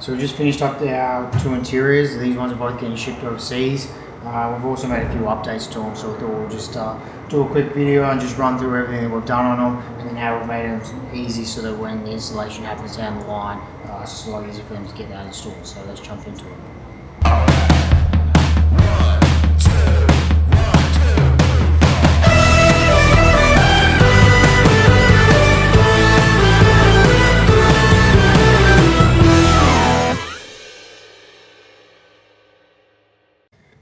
So we just finished up our two interiors. These ones are both getting shipped overseas. We've also made a few updates to them, so we thought we'll just do a quick video and just run through everything that we've done on them, and then how we've made them easy so that when the installation happens down the line, it's just a lot easier for them to get that installed. So let's jump into it.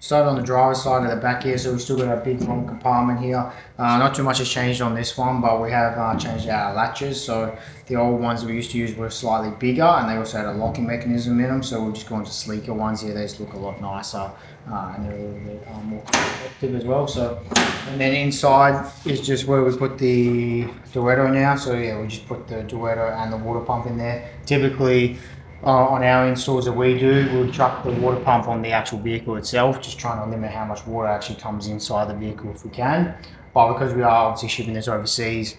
Started on the driver's side of the back here, so we've still got a big long compartment here. Not too much has changed on this one, but we have changed our latches. So the old ones that we used to use were slightly bigger, and they also had a locking mechanism in them. So we're just going to sleeker ones here. They just look a lot nicer, and they're a little bit more effective as well. So, and then inside is just where we put the duetto now. So yeah, we just put the duetto and the water pump in there. Typically, on our installs that we do, we'll chuck the water pump on the actual vehicle itself, just trying to limit how much water actually comes inside the vehicle if we can. But because we are obviously shipping this overseas,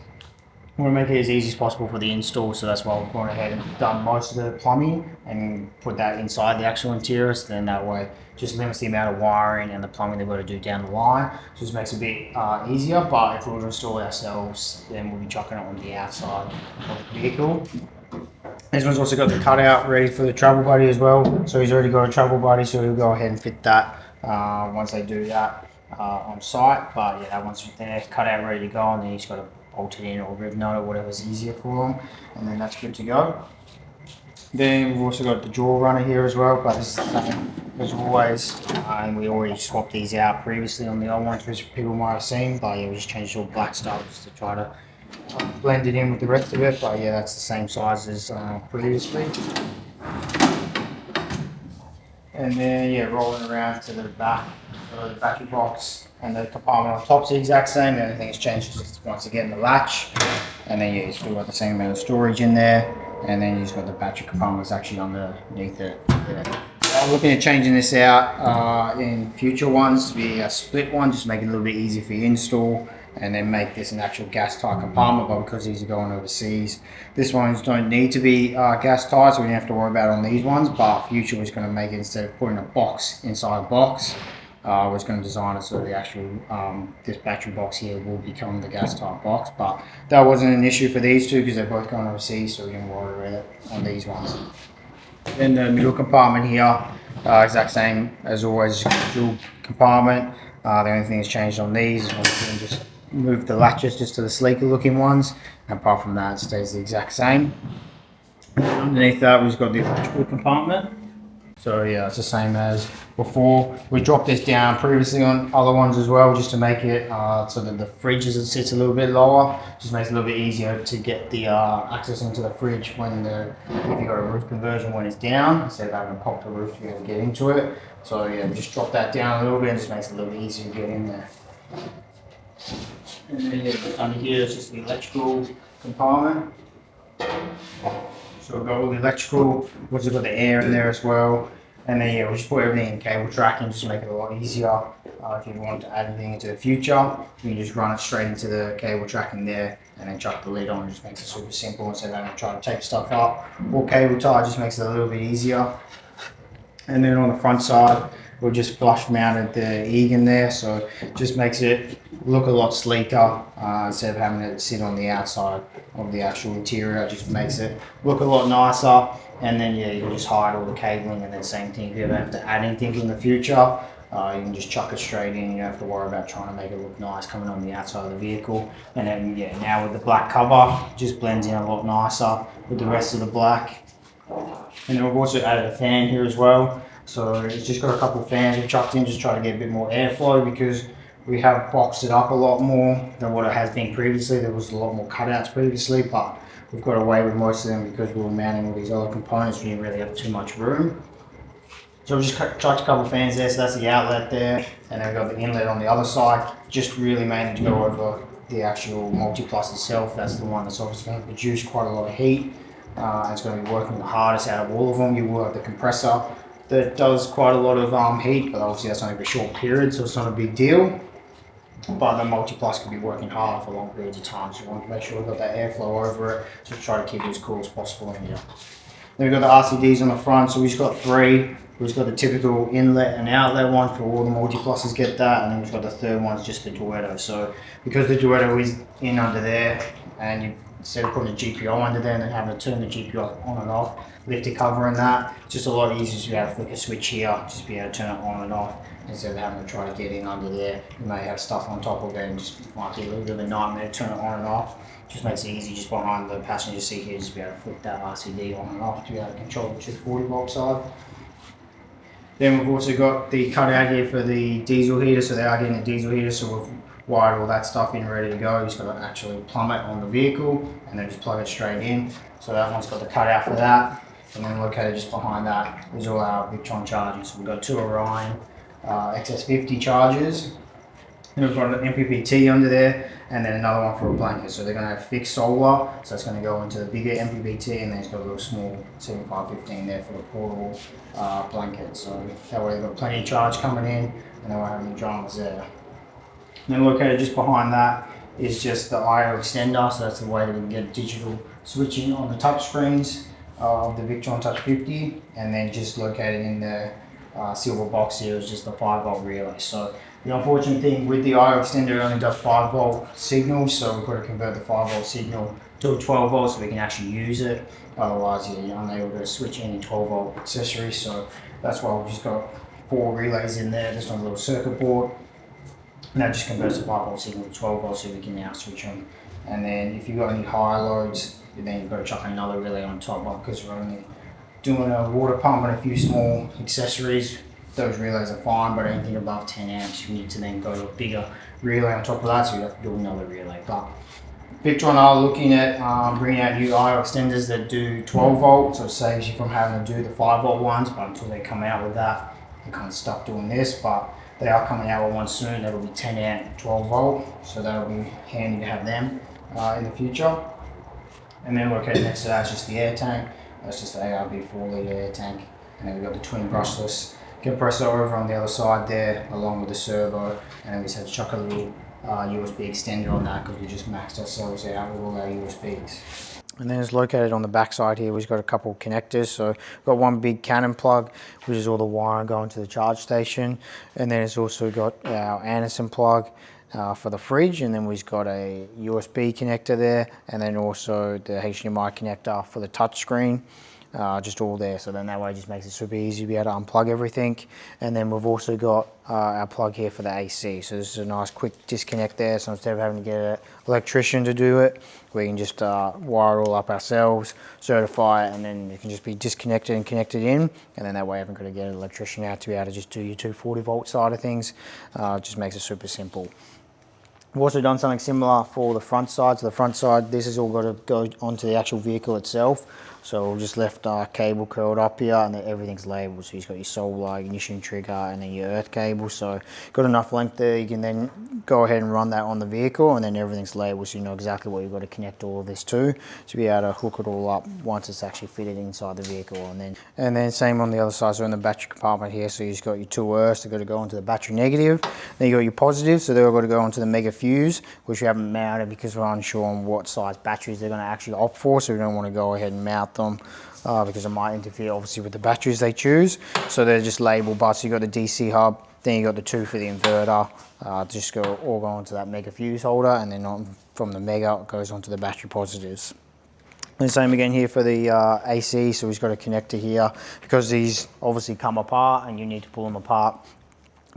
we want to make it as easy as possible for the install, so that's why we've gone ahead and done most of the plumbing and put that inside the actual interior, so then that way just limits the amount of wiring and the plumbing they've got to do down the line. So just makes it a bit easier, but if we were to install it ourselves, then we'll be chucking it on the outside of the vehicle. This one's also got the cutout ready for the travel buddy as well. So he's already got a travel buddy, so he'll go ahead and fit that once they do that on site. But yeah, that one's there, cutout ready to go, and then he's got to bolt it in or riv nut or whatever's easier for him, and then that's good to go. Then we've also got the jaw runner here as well, but this is the same as always. And we already swapped these out previously on the old ones, which people might have seen. But yeah, we just changed all black stuff just to try to blend it in with the rest of it. But yeah, that's the same size as previously. And then yeah, rolling around to the back, so the battery box and the compartment on top is the exact same. The only thing that's changed is just once again the latch. And then yeah, you've still got the same amount of storage in there. And then you've got the battery compartment that's actually underneath it. Yeah. I'm looking at changing this out in future ones to be a split one, just make it a little bit easier for your install, and then make this an actual gas tight compartment. But because these are going overseas, this ones don't need to be gas tight, so we don't have to worry about it on these ones. But future was going to make it, instead of putting a box inside a box, was going to design it so the actual this battery box here will become the gas tight box. But that wasn't an issue for these two because they're both going overseas, so we didn't worry about it on these ones. Then the middle compartment here, exact same as always, dual compartment. The only thing that's changed on these is we can just move the latches just to the sleeker looking ones, and apart from that it stays the exact same. Underneath that we've got the electrical compartment. So yeah, it's the same as before. We dropped this down previously on other ones as well, just to make it so that the fridge sits a little bit lower. Just makes it a little bit easier to get the access into the fridge when if you've got a roof conversion when it's down, instead of having to pop the roof to be able to get into it. So yeah, we just drop that down a little bit and just makes it a little bit easier to get in there. And then yeah, under here is just the electrical compartment. So we've got all the electrical, we've also got the air in there as well. And then yeah, we'll just put everything in cable tracking just to make it a lot easier. If you want to add anything into the future, you can just run it straight into the cable tracking there and then chuck the lid on. It just makes it super simple instead of having to try to tape stuff up. Or cable tie just makes it a little bit easier. And then on the front side, we've just flush mounted the Egan there, so it just makes it look a lot sleeker instead of having it sit on the outside of the actual interior. It just makes it look a lot nicer. And then yeah, you can just hide all the cabling, and then same thing, if you ever have to add anything in the future, you can just chuck it straight in. You don't have to worry about trying to make it look nice coming on the outside of the vehicle. And then yeah, now with the black cover, it just blends in a lot nicer with the rest of the black. And then we've also added a fan here as well. So it's just got a couple of fans we chucked in, just try to get a bit more airflow, because we have boxed it up a lot more than what it has been previously. There was a lot more cutouts previously, but we've got away with most of them because we were mounting all these other components. We didn't really have too much room. So we just chucked a couple of fans there, so that's the outlet there. And then we've got the inlet on the other side, just really mainly to go over the actual multi-plus itself. That's the one that's obviously going to produce quite a lot of heat. It's going to be working the hardest out of all of them. You will have the compressor that does quite a lot of heat, but obviously that's only for a short period, so it's not a big deal. But the multi-plus can be working hard for long periods of time, so you want to make sure we've got that airflow over it to try to keep it as cool as possible in here. Then we've got the RCDs on the front, so we've just got 3. We've just got the typical inlet and outlet one for all the multi-pluses get that, and then we've got the third one is just the duetto. So because the duetto is in under there, and you instead of putting a GPO under there and then having to turn the GPO on and off, lift the cover and that, it's just a lot easier to be able to flick a switch here, just be able to turn it on and off instead of having to try to get in under there. You may have stuff on top of it and just might be a little bit of a nightmare to turn it on and off. Just makes it easy just behind the passenger seat here, just be able to flick that RCD on and off to be able to control the 240 volt side. Then we've also got the cutout here for the diesel heater, so they are getting a diesel heater, so we've wired all that stuff in ready to go. You just got to actually plumb it on the vehicle and then just plug it straight in. So that one's got the cutout for that. And then located just behind that is all our Victron chargers. So we've got 2 Orion XS50 chargers. Then we've got an MPPT under there, and then another one for a blanket. So they're going to have fixed solar, so it's going to go into the bigger MPPT, and then it's got a little small 7515 there for the portable blanket. So that way they've got plenty of charge coming in, and they won't have any dramas there. And then located just behind that is just the IO extender, so that's the way that we can get digital switching on the touch screens of the Victron Touch 50, and then just located in the silver box here is just the 5 volt relay. So the unfortunate thing with the IO extender, it only does 5 volt signals, so we've got to convert the 5 volt signal to a 12 volt so we can actually use it. Otherwise, you're unable to switch any 12 volt accessories. So that's why we've just got 4 relays in there, just on a little circuit board. And that just converts the 5 volt signal to 12 volts so we can now switch them. And then if you've got any higher loads, then you've got to chuck another relay on top, but because we're only doing a water pump and a few small accessories, those relays are fine, but anything above 10 amps, you need to then go to a bigger relay on top of that, so you have to do another relay. But Victron are looking at bringing out new IO extenders that do 12 volt, so it saves you from having to do the 5 volt ones, but until they come out with that, you're kind of stuck doing this. But they are coming out with one soon that'll be 10 amp, 12 volt, so that'll be handy to have them in the future. And then located next to that is just the air tank. That's just the ARB 4 litre air tank. And then we've got the twin brushless compressor over on the other side there, along with the servo. And then we just had to chuck a little USB extender on that because we just maxed ourselves out with all our USBs. And then it's located on the back side here. We've got a couple of connectors. So we've got one big Canon plug, which is all the wiring going to the charge station. And then it's also got our Anderson plug for the fridge, and then we've got a USB connector there, and then also the HDMI connector for the touch screen, just all there. So then that way it just makes it super easy to be able to unplug everything. And then we've also got our plug here for the AC. So this is a nice quick disconnect there, so instead of having to get an electrician to do it, we can just wire it all up ourselves, certify it, and then it can just be disconnected and connected in, and then that way I haven't got to get an electrician out to be able to just do your 240 volt side of things. It just makes it super simple. We've also done something similar for the front side. So the front side, this has all got to go onto the actual vehicle itself. So we've just left our cable curled up here, and then everything's labelled. So you've got your solar, ignition trigger, and then your earth cable. So got enough length there. You can then go ahead and run that on the vehicle, and then everything's labelled, so you know exactly what you've got to connect all of this to be able to hook it all up once it's actually fitted inside the vehicle. And then same on the other side. So in the battery compartment here, so you've got your 2 earths. They've got to go into the battery negative. Then you got your positive, so they've got to go onto the mega fuse, which we haven't mounted because we're unsure on what size batteries they're going to actually opt for, so we don't want to go ahead and mount them because it might interfere obviously with the batteries they choose. So they're just labeled, but so you got the DC hub, then you got the 2 for the inverter, just all go onto that mega fuse holder, and then from the mega it goes onto the battery positives. And the same again here for the AC, so we've got a connector here because these obviously come apart and you need to pull them apart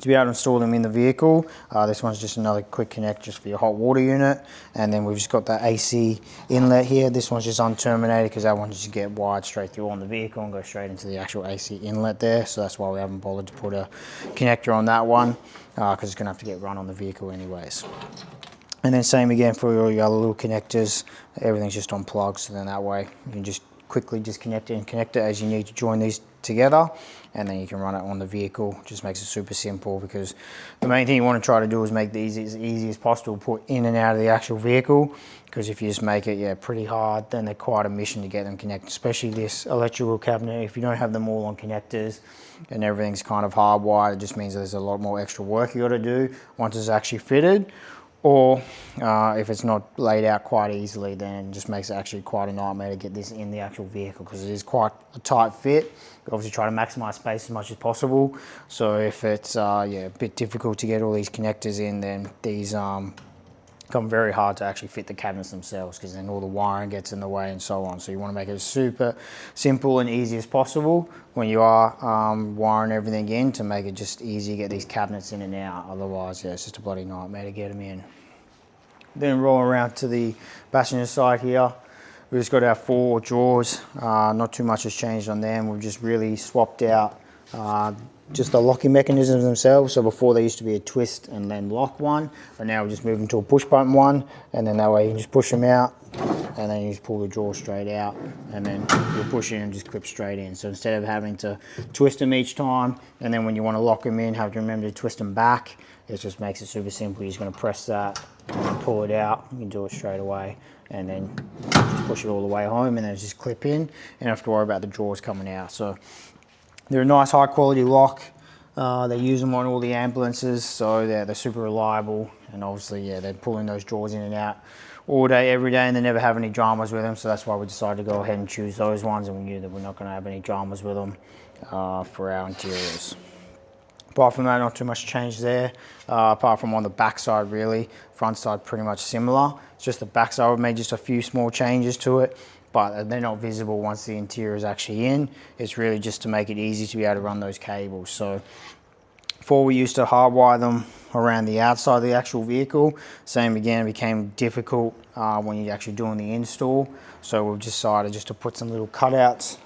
to be able to install them in the vehicle. This one's just another quick connect just for your hot water unit. And then we've just got the AC inlet here. This one's just unterminated because that one just get wired straight through on the vehicle and go straight into the actual AC inlet there. So that's why we haven't bothered to put a connector on that one because it's going to have to get run on the vehicle anyways. And then same again for all your other little connectors. Everything's just on plugs, so then that way you can just quickly disconnect it and connect it as you need to join these together, and then you can run it on the vehicle. Just makes it super simple because the main thing you want to try to do is make these as easy as possible to put in and out of the actual vehicle, because if you just make it pretty hard, then they're quite a mission to get them connected, especially this electrical cabinet. If you don't have them all on connectors and everything's kind of hardwired, it just means that there's a lot more extra work you got to do once it's actually fitted. or if it's not laid out quite easily, then it just makes it actually quite a nightmare to get this in the actual vehicle, because it is quite a tight fit. We obviously try to maximize space as much as possible. So if it's a bit difficult to get all these connectors in, then these become very hard to actually fit the cabinets themselves, because then all the wiring gets in the way and so on. So you want to make it as super simple and easy as possible when you are wiring everything in, to make it just easy to get these cabinets in and out. Otherwise, yeah, it's just a bloody nightmare to get them in. Then roll around to the passenger side here. We've just got our 4 drawers. Not too much has changed on them. We've just really swapped out just the locking mechanisms themselves. So before they used to be a twist and then lock one, but now we're just moving to a push button one, and then that way you can just push them out, and then you just pull the drawer straight out, and then you push in and just clip straight in. So instead of having to twist them each time, and then when you want to lock them in, have to remember to twist them back, it just makes it super simple. You're just going to press that and pull it out. You can do it straight away, and then just push it all the way home, and then just clip in, and you don't have to worry about the drawers coming out. So they're a nice high quality lock. They use them on all the ambulances, so they're super reliable, and obviously, yeah, they're pulling those drawers in and out all day, every day, and they never have any dramas with them. So that's why we decided to go ahead and choose those ones, and we knew that we're not going to have any dramas with them for our interiors. Apart from that, not too much change there, apart from on the back side really. Front side pretty much similar. It's just the back side, we made just a few small changes to it, but they're not visible once the interior is actually in. It's really just to make it easy to be able to run those cables. So before we used to hardwire them around the outside of the actual vehicle. Same again, it became difficult when you're actually doing the install. So we've decided just to put some little cutouts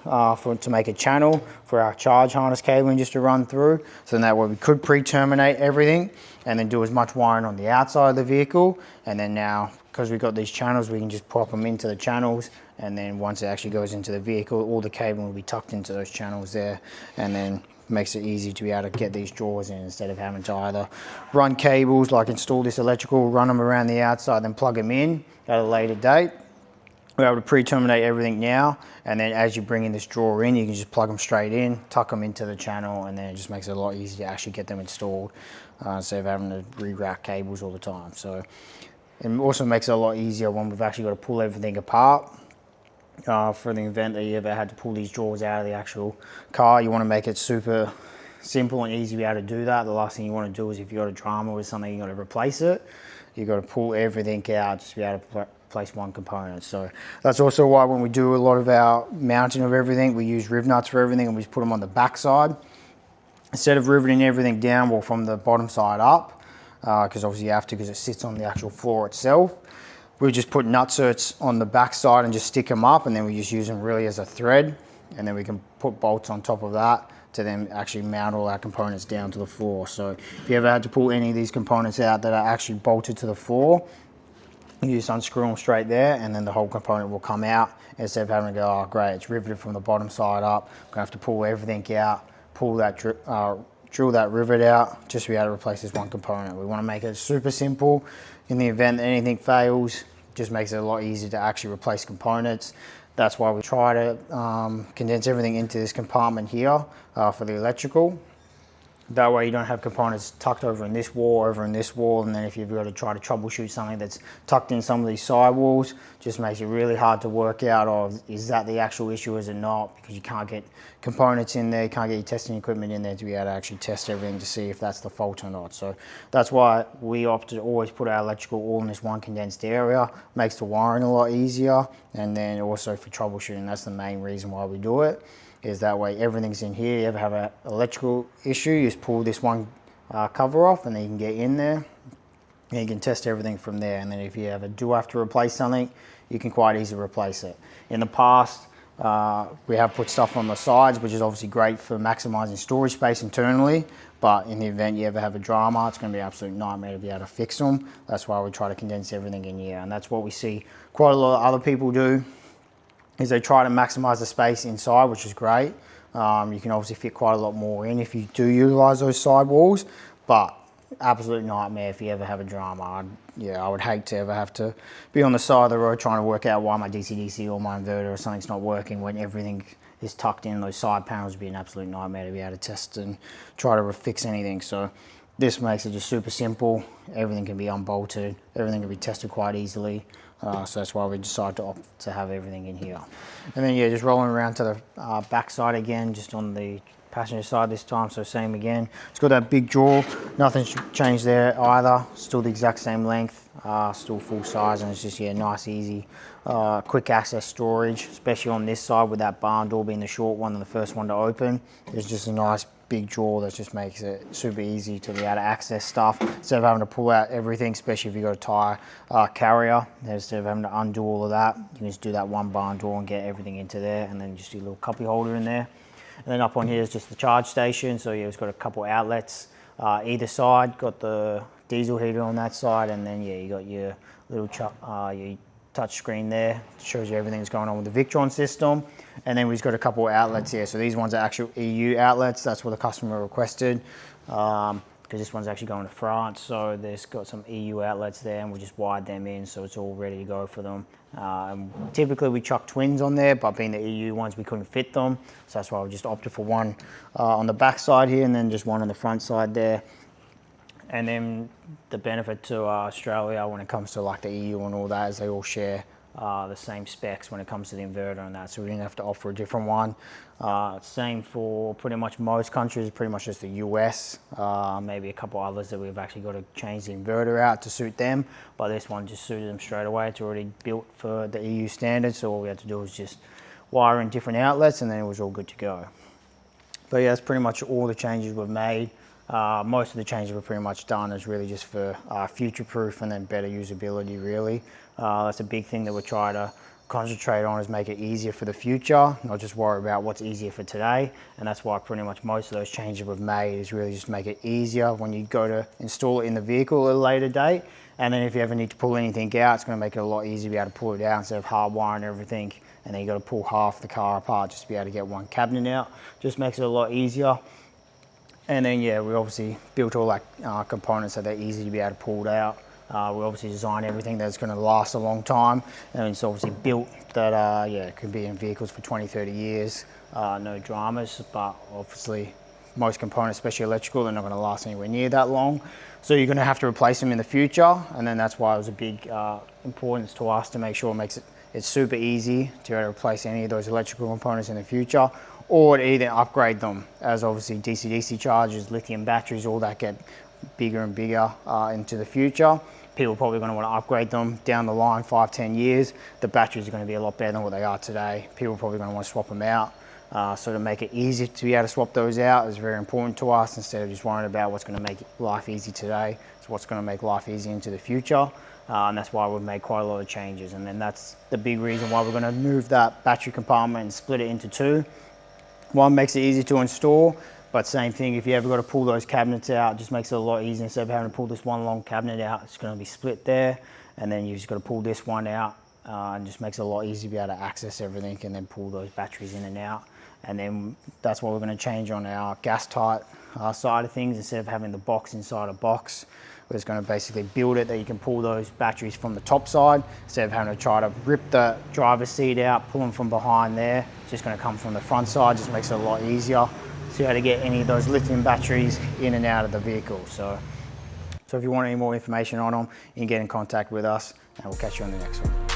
to make a channel for our charge harness cabling just to run through. So then that way we could pre-terminate everything and then do as much wiring on the outside of the vehicle. And then now, because we've got these channels, we can just pop them into the channels, and then once it actually goes into the vehicle, all the cabling will be tucked into those channels there, and then makes it easy to be able to get these drawers in instead of having to either run cables, like install this electrical, run them around the outside, then plug them in at a later date. We're able to pre-terminate everything now, and then as you bring in this drawer in, you can just plug them straight in, tuck them into the channel, and then it just makes it a lot easier to actually get them installed instead of having to re-route cables all the time. So it also makes it a lot easier when we've actually got to pull everything apart. For the event that you ever had to pull these drawers out of the actual car, you want to make it super simple and easy to be able to do that. The last thing you want to do is, if you've got a drama with something, you've got to replace it. You've got to pull everything out just to be able to replace one component. So that's also why when we do a lot of our mounting of everything, we use riv nuts for everything, and we just put them on the back side. Instead of riveting everything down, well, from the bottom side up, because obviously you have to, because it sits on the actual floor itself. We just put nutserts on the back side and just stick them up, and then we just use them really as a thread, and then we can put bolts on top of that to then actually mount all our components down to the floor. So if you ever had to pull any of these components out that are actually bolted to the floor, you just unscrew them straight there, and then the whole component will come out, instead of having to go, oh great, it's riveted from the bottom side up, I'm gonna have to pull everything out, pull that drill that rivet out just to be able to replace this one component. We want to make it super simple. In the event that anything fails, just makes it a lot easier to actually replace components. That's why we try to condense everything into this compartment here for the electrical. That way you don't have components tucked over in this wall, and then if you've got to try to troubleshoot something that's tucked in some of these side walls, just makes it really hard to work out, or is that the actual issue, is it not? Because you can't get components in there, you can't get your testing equipment in there to be able to actually test everything to see if that's the fault or not. So that's why we opt to always put our electrical all in this one condensed area. Makes the wiring a lot easier, and then also for troubleshooting, that's the main reason why we do it. Is that way everything's in here. You ever have an electrical issue, you just pull this one cover off, and then you can get in there and you can test everything from there. And then if you ever do have to replace something, you can quite easily replace it. In the past, we have put stuff on the sides, which is obviously great for maximizing storage space internally, but in the event you ever have a drama, it's going to be an absolute nightmare to be able to fix them. That's why we try to condense everything in here, and that's what we see quite a lot of other people do, is they try to maximize the space inside, which is great. You can obviously fit quite a lot more in if you do utilize those side walls, but absolute nightmare if you ever have a drama. I would hate to ever have to be on the side of the road trying to work out why my DC-DC or my inverter or something's not working when everything is tucked in. Those side panels would be an absolute nightmare to be able to test and try to fix anything. So This makes it just super simple. Everything can be unbolted, everything can be tested quite easily. So that's why we decided to opt to have everything in here. And then yeah, just rolling around to the back side again, just on the passenger side this time, so same again. It's got that big drawer, nothing's changed there either, still the exact same length, still full size, and it's just, yeah, nice, easy, quick access storage, especially on this side with that barn door being the short one and the first one to open. There's just a nice big drawer that just makes it super easy to be able to access stuff instead of having to pull out everything, especially if you've got a tire carrier. Instead of having to undo all of that, you can just do that one barn door and get everything into there, and then just do a little cuppy holder in there. And then up on here is just the charge station. So yeah, it's got a couple outlets either side. Got the diesel heater on that side, and then yeah, you got your little your touch screen there. It shows you everything that's going on with the Victron system. And then we've got a couple outlets here. So these ones are actual EU outlets. That's what the customer requested, because this one's actually going to France. So there's got some EU outlets there, and we just wired them in, so it's all ready to go for them. And typically we chuck twins on there, but being the EU ones, we couldn't fit them. So that's why we just opted for one on the back side here, and then just one on the front side there. And then the benefit to Australia when it comes to like the EU and all that is they all share the same specs when it comes to the inverter and that, so we didn't have to offer a different one. Same for pretty much most countries, pretty much just the US, maybe a couple others that we've actually got to change the inverter out to suit them, but this one just suited them straight away. It's already built for the EU standards, so all we had to do was just wire in different outlets and then it was all good to go. But yeah, that's pretty much all the changes we've made. Most of the changes we're pretty much done is really just for future proof and then better usability really. That's a big thing that we're trying to concentrate on, is make it easier for the future, not just worry about what's easier for today. And that's why pretty much most of those changes we've made is really just make it easier when you go to install it in the vehicle at a later date. And then if you ever need to pull anything out, it's going to make it a lot easier to be able to pull it out instead of hardwiring everything. And then you got to pull half the car apart just to be able to get one cabinet out. Just makes it a lot easier. And then yeah, we obviously built all that components so they're easy to be able to pull out. We obviously designed everything that's going to last a long time, and it's obviously built that yeah, it could be in vehicles for 20-30 years, no dramas. But obviously most components, especially electrical, they're not going to last anywhere near that long, so you're going to have to replace them in the future. And then that's why it was a big importance to us to make sure it makes it's super easy to be able to replace any of those electrical components in the future, or to either upgrade them, as obviously DC-DC chargers, lithium batteries, all that get bigger and bigger into the future. People are probably going to want to upgrade them down the line 5-10 years. The batteries are going to be a lot better than what they are today. People are probably going to want to swap them out. So to make it easy to be able to swap those out is very important to us, instead of just worrying about what's going to make life easy today. It's what's going to make life easy into the future. And that's why we've made quite a lot of changes. And then that's the big reason why we're going to move that battery compartment and split it into two. One makes it easy to install, but same thing, if you ever got to pull those cabinets out, it just makes it a lot easier. Instead of having to pull this one long cabinet out, it's going to be split there, and then you just got to pull this one out, and just makes it a lot easier to be able to access everything and then pull those batteries in and out. And then that's what we're going to change on our gas tight side of things. Instead of having the box inside a box, we're just going to basically build it that you can pull those batteries from the top side, instead of having to try to rip the driver's seat out, pull them from behind there. It's just going to come from the front side, just makes it a lot easier to be able to get any of those lithium batteries in and out of the vehicle. So if you want any more information on them, you can get in contact with us, and we'll catch you on the next one.